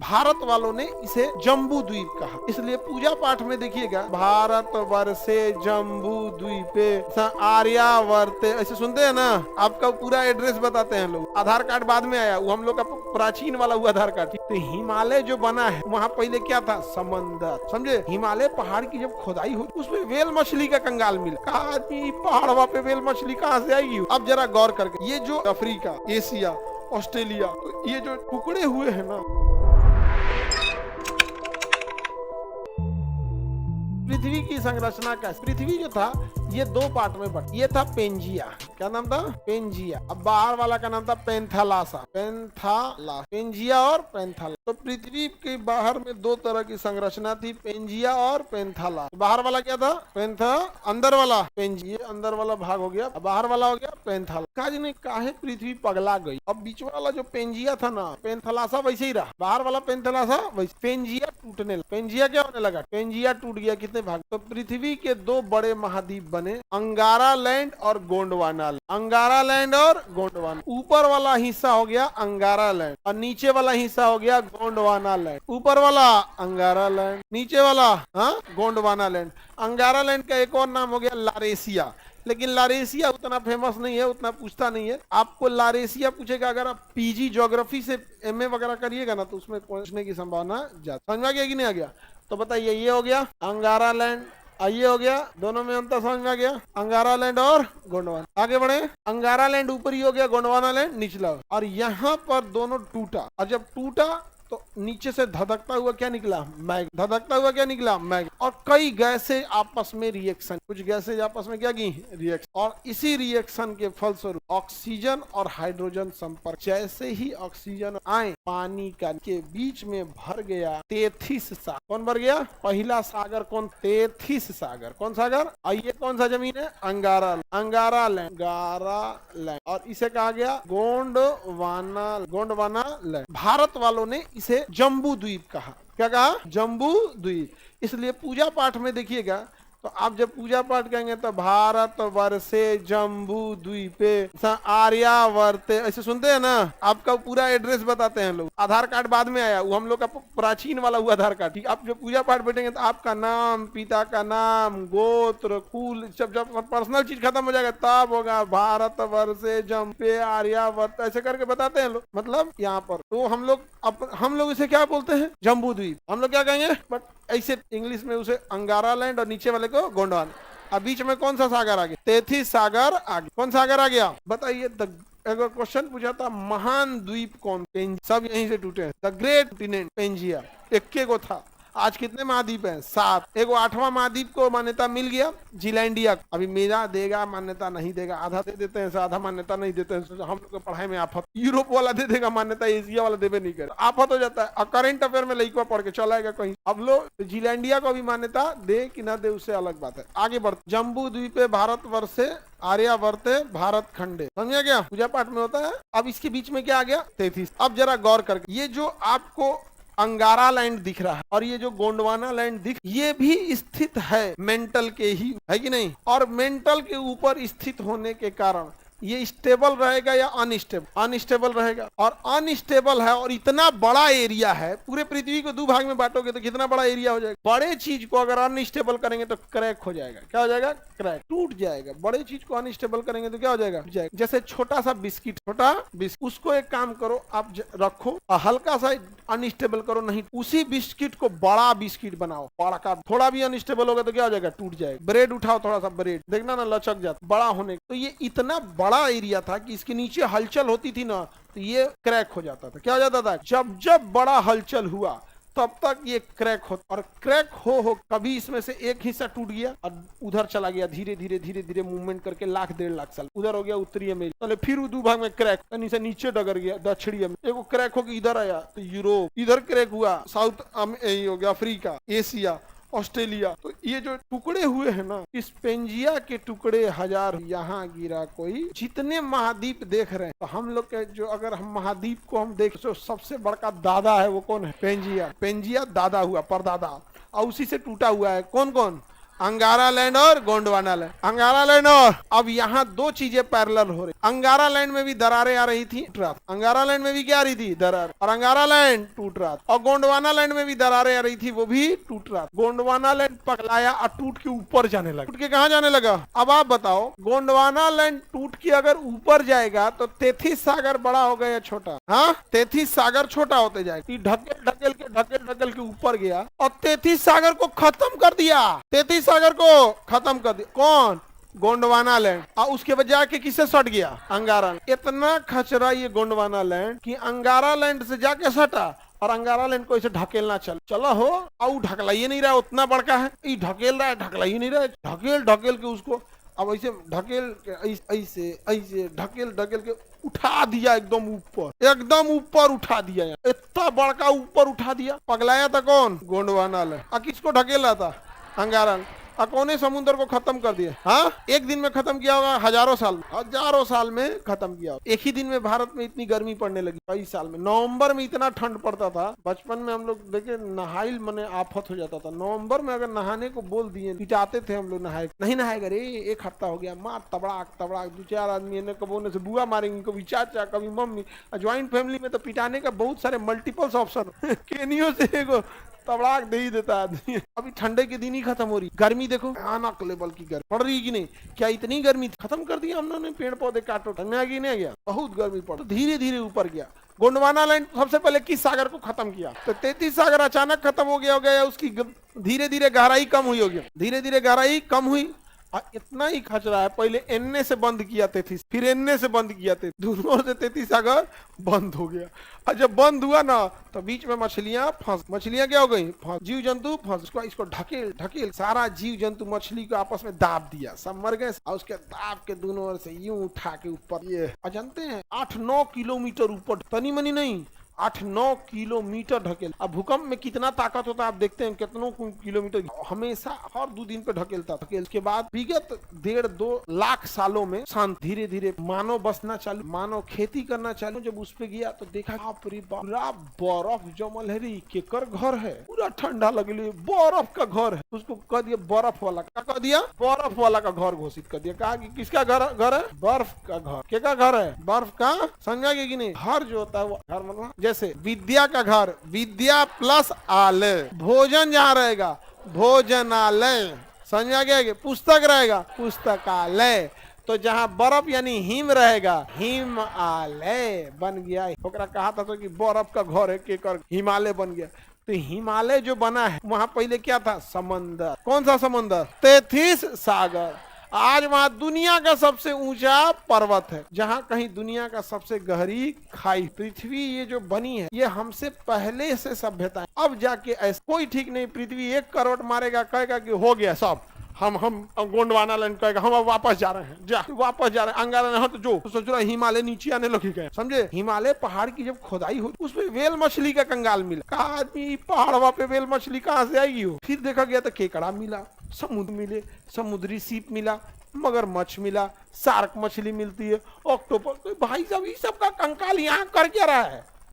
भारत वालों ने इसे जम्बू द्वीप कहा। इसलिए पूजा पाठ में देखिएगा, भारत वर्षे जम्बू द्वीपे आर्यावर्ते, ऐसे सुनते हैं ना। आपका पूरा एड्रेस बताते हैं लोग। आधार कार्ड बाद में आया, वो हम लोग का प्राचीन वाला हुआ आधार कार्ड। तो हिमालय जो बना है वहाँ पहले क्या था, समंदर। समझे, हिमालय पहाड़ की जब खुदाई हुई उसमें वेल मछली का कंगाल मिला। कहा पहाड़ पे वेल मछली कहाँ से आएगी। अब जरा गौर करके, ये जो अफ्रीका, एशिया, ऑस्ट्रेलिया, तो ये जो टुकड़े हुए हैं ना, पृथ्वी की संरचना का, पृथ्वी जो था ये दो पार्ट में बट, ये था पेंजिया। क्या नाम था, पेंजिया। अब बाहर वाला का नाम था पेंथालासा, पेंजिया और पेंथाला। तो पृथ्वी के बाहर में दो तरह की संरचना थी, पेंजिया और पेंथाला। बाहर वाला क्या था, पेंथा, अंदर वाला पेंजिया, अंदर वाला भाग हो गया, बाहर वाला हो गया पेंथाला। काज ने काहे पृथ्वी पगला गई। अब बीच वाला जो पेंजिया था ना, पेंथालासा वैसे ही रहा, बाहर वाला पेंथालासा वैसे। पेंजिया टूटने लगा, पेंजिया क्या होने लगा, पेंजिया टूट गया। कितने भाग, तो पृथ्वी के दो बड़े महाद्वीप बने, अंगारा लैंड और गोंडवाना। अंगारा लैंड और गोंडवाना। ऊपर वाला हिस्सा हो गया अंगारा लैंड और नीचे वाला हिस्सा हो गया गोंडवाना लैंड। ऊपर वाला अंगारा लैंड, नीचे वाला गोंडवाना लैंड। अंगारा लैंड का एक और नाम हो गया लारेसिया, लेकिन लारेसिया उतना फेमस नहीं है, उतना पूछता नहीं है। आपको लारेसिया पूछेगा, अगर आप पीजी ज्योग्राफी से एमए वगैरह करिएगा ना, तो उसमें पूछने की संभावना ज्यादा। समझ में आ गया कि नहीं आ गया। तो बताइए, ये हो गया अंगारा लैंड, ये हो गया, दोनों में अंतर समझ में आ गया, अंगारा लैंड और गोंडवाना। आगे बढ़े, अंगारा लैंड ऊपरी हो गया, गोंडवाना लैंड निचला। और यहाँ पर दोनों टूटा, और जब टूटा तो नीचे से धधकता हुआ क्या निकला, मैग। धधकता हुआ क्या निकला, मैग। और कई गैसें आपस में रिएक्शन, कुछ गैसें आपस में क्या की, रिएक्शन। और इसी रिएक्शन के फलस्वरूप ऑक्सीजन और हाइड्रोजन संपर्क, जैसे ही ऑक्सीजन आए पानी का के बीच में भर गया तेथिस सागर। कौन भर गया, पहला सागर कौन, तेथिस सागर। कौन सागर, ये कौन सा जमीन है, अंगारा लैंड, अंगारा लैंड। और इसे कहा गया गोंडवाना लैंड। भारत वालों ने इसे जम्बू द्वीप कहा। क्या कहा, जम्बू द्वीप। इसलिए पूजा पाठ में देखिएगा, तो आप जब पूजा पाठ कहेंगे तो भारत वर्षे जम्बू द्वीपे आर्यावर्ते, ऐसे सुनते हैं ना। आपका पूरा एड्रेस बताते हैं लोग। आधार कार्ड बाद में आया, वो हम लोग का प्राचीन वाला हुआ आधार कार्ड। ठीक, आप जब पूजा पाठ बैठेंगे तो आपका नाम, पिता का नाम, गोत्र, कुल, जब पर्सनल चीज खत्म हो जाएगा तब होगा भारत वर्षे जम्पे आर्यावर्त, ऐसे करके बताते हैं लोग। मतलब यहाँ पर तो हम लोग इसे क्या बोलते हैं, जम्बू द्वीप। हम लोग क्या कहेंगे, बट ऐसे इंग्लिश में उसे अंगारा लैंड और नीचे वाले को गोंडवाना। अब बीच में कौन सा सागर आ गया, तेथिस सागर आ गया। कौन सागर आ गया, बताइए। अगर क्वेश्चन पूछा था महान द्वीप कौन, सब यहीं से टूटे हैं। द ग्रेट कॉन्टिनेंट पेंजिया, इक्के को था। आज कितने महाद्वीप हैं, 7। एक 8वां महाद्वीप को मान्यता मिल गया, जीलैंडिया। अभी मेरा देगा मान्यता नहीं देगा, आधा दे देते हैं, आधा मान्यता नहीं देते हैं। हम लोग पढ़ाई में आफत, यूरोप वाला दे देगा मान्यता, एशिया वाला देवे नहीं करे, आफत हो जाता है। और करंट अफेयर में लड़का पढ़ के चलाएगा कहीं। अब लोग जीलैंडिया को भी मान्यता दे कि ना दे, उससे अलग बात है। आगे बढ़, जम्बू द्वीपे भारत वर्षे आर्यावर्ते भारत खंडे। समझा क्या, पूजा पाठ में होता है। अब इसके बीच में क्या आ गया, तेथिस। अब जरा गौर करके, ये जो आपको अंगारा लैंड दिख रहा है और ये जो गोंडवाना लैंड ये भी स्थित है मेंटल के ही, है कि नहीं। और मेंटल के ऊपर स्थित होने के कारण ये स्टेबल रहेगा या अनस्टेबल, अनस्टेबल रहेगा। और अनस्टेबल है, और इतना बड़ा एरिया है, पूरे पृथ्वी को 2 भाग में बांटोगे तो कितना बड़ा एरिया हो जाएगा। बड़े चीज को अगर अनस्टेबल करेंगे तो क्रैक हो जाएगा। क्या हो जाएगा, क्रैक, टूट जाएगा। बड़े चीज को अनस्टेबल करेंगे तो क्या हो जाएगा, जैसे छोटा सा बिस्किट, उसको एक काम करो, आप रखो, हल्का सा अनस्टेबल करो, नहीं उसी बिस्किट को बड़ा बिस्किट बनाओ, बड़ा का। थोड़ा भी अनस्टेबल होगा तो क्या हो जाएगा, टूट जाएगा। ब्रेड उठाओ, थोड़ा सा ब्रेड देखना ना, लचक जाता बड़ा होने। तो ये इतना बड़ा एरिया था कि इसके नीचे हलचल होती थी ना, तो ये क्रैक हो जाता था। क्या हो जाता था, जब बड़ा हलचल हुआ तब तक ये क्रैक हो, और क्रैक हो कभी इसमें से एक हिस्सा टूट गया और उधर चला गया, धीरे धीरे मूवमेंट करके 1,00,000-1.5 लाख साल उधर हो गया उत्तरी अमेरिका। तो फिर 2 भाग में क्रैक, से नीचे डगर गया दक्षिणी अमेरिका। एगो क्रैक होकर इधर आया तो यूरोप, इधर क्रैक हुआ साउथ हो गया अफ्रीका, एशिया, ऑस्ट्रेलिया। तो ये जो टुकड़े हुए हैं ना, इस पेंजिया के टुकड़े 1000 यहाँ गिरा कोई। जितने महाद्वीप देख रहे हैं, तो हम लोग के जो, अगर हम महाद्वीप को हम देख, तो सबसे बड़का दादा है वो कौन है, पेंजिया। पेंजिया दादा हुआ, परदादा, और उसी से टूटा हुआ है कौन कौन, अंगारा लैंड और गोंडवाना लैंड, अंगारा लैंड। और अब यहाँ दो चीजें पैरेलल हो रही। अंगारा लैंड में भी दरारें आ रही थी, टूट रहा था। अंगारा लैंड में भी क्या आ रही थी, दरार, और अंगारा लैंड टूट रहा था। और गोंडवाना लैंड में भी दरारें आ रही थी, वो भी टूट रहा था। गोंडवाना लैंड पगलाया और टूट के ऊपर जाने लगा। टूट के कहाँ जाने लगा? अब आप बताओ, गोंडवाना लैंड टूट के अगर ऊपर जाएगा तो तेथिस सागर बड़ा हो गया छोटा? हाँ, तेथिस सागर छोटा होते जाएगा। ढकेल के ऊपर गया और तेथिस सागर को खत्म कर दिया। तेथिस सागर को खत्म कर दिया कौन? गोंडवाना लैंड। और उसके बजाय के किससे सट गया? अंगारा। इतना खचरा ये गोंडवाना लैंड कि अंगारा लैंड से जाके सटा और अंगारा लैंड को इसे ढकेलना चला हो, और ढकला ही नहीं रहा, उतना बड़का है, ये ढकेल रहा है, ढकला ही नहीं रहा, ढकेल के उसको अब ऐसे ढकेल के ऐसे ढकेल के उठा दिया, एकदम ऊपर उठा दिया। इतना बड़का ऊपर उठा दिया। पगलाया था कौन? गोंडवाना लैंड। और किसको ढकेला था? अंगारा। कौने समुद्र को खत्म कर दिया? हाँ, एक दिन में खत्म किया होगा, हजारों साल में खत्म किया होगा। एक ही दिन में भारत में इतनी गर्मी पड़ने लगी। कई साल में नवंबर में इतना ठंड पड़ता था, बचपन में हम लोग देखे नहाइल मने आफत हो जाता था। नवंबर में अगर नहाने को बोल दिए, पिटाते थे हम लोग, नहाए नहीं नहाएगा रे, एक हफ्ता हो गया, मार तबड़ाक। दो चार आदमी ने कबोने से बुआ मारेंगे, कभी चाचा, कभी मम्मी। ज्वाइंट फैमिली में तो पिटाने का बहुत सारे मल्टीपल्स ऑप्शन केनियो से एगो तबड़ाक दे ही देता आदमी। अभी ठंडे के दिन ही खत्म हो रही, गर्मी देखो भयानक लेवल की गर्मी पड़ रही कि नहीं? क्या इतनी गर्मी खत्म कर दिया हम लोगों ने? पेड़ पौधे काटो, ठंडा की नहीं गया, बहुत गर्मी पड़, तो धीरे धीरे ऊपर गया। गोंडवाना लैंड सबसे पहले किस सागर को खत्म किया? तो तेथिस सागर अचानक खत्म हो गया, उसकी धीरे धीरे गहराई कम हुई होगी, धीरे धीरे गहराई कम हुई। और इतना ही खचरा है, पहले एनए से बंद किया तेथिस, फिर एनए से बंद किया तेथिस, दोनों से तेथिस सागर बंद हो गया। और जब बंद हुआ ना, तो बीच में मछलियां फंस, मछलियां क्या हो गई? फंस, जीव जंतु फंस। इसको ढकेल सारा जीव जंतु मछली को आपस में दाब दिया, सब मर गए। और उसके दाब के दोनों ओर से यूं उठा के ऊपर, ये जानते हैं 8-9 किलोमीटर ऊपर, तनी मनी नहीं, 8-9 किलोमीटर ढकेल। अब भूकंप में कितना ताकत होता है आप देखते हैं, कितनों किलोमीटर, हमेशा हर 2 दिन पे ढकेलता। ढकेल के बाद विगत 1.5-2 लाख सालों में शांत, धीरे धीरे मानव बसना चालू, मानव खेती करना चालू। जब उस पे गया तो देखा पूरा बर्फ जमल है रे, केकर घर है, पूरा ठंडा लगली, बर्फ का घर है। उसको कह दिया बर्फ वाला, क्या कह दिया? बर्फ वाला का घर घोषित कर दिया। कहा कि किसका घर है? बर्फ का घर। क्या घर है? बर्फ का। समझा गया कि नहीं? घर जो होता है वो घर मतलब जैसे विद्या का घर, विद्या प्लस आलय, भोजन जहाँ रहेगा भोजनालय, समझा गया कि पुस्तक रहेगा पुस्तकालय, तो जहाँ बर्फ यानी हिम रहेगा हिमालय बन गया। ओकरा कहा था तो कि बर्फ का घर है, केकर हिमालय बन गया। तो हिमालय जो बना है वहां पहले क्या था? समंदर। कौन सा समंदर? तेथिस सागर। आज वहां दुनिया का सबसे ऊंचा पर्वत है, जहां कहीं दुनिया का सबसे गहरी खाई। पृथ्वी ये जो बनी है, ये हमसे पहले से सभ्यता है। अब जाके ऐसा कोई ठीक नहीं, पृथ्वी 1 करोड़ मारेगा, कहेगा कि हो गया सब, हम गोंडवाना लैंड कहेगा हम अब वापस जा रहे हैं, वापस जा रहे हैं। अंगारा नहीं तो जो सोच रहा हिमालय नीचे आने लगे गए, समझे? हिमालय पहाड़ की जब खोदाई हुई, उसमें वेल मछली का कंगाल मिला। कहा आदमी पहाड़ पे वेल मछली कहाँ से आएगी हो? फिर देखा गया तो केकड़ा मिला, समुद्र मिले, समुद्री सीप मिला, मगरमच्छ मिला, शार्क मछली मिलती है, ऑक्टोपस। भाई साहब ये सब का कंकाल यहाँ कर क्या रहा है?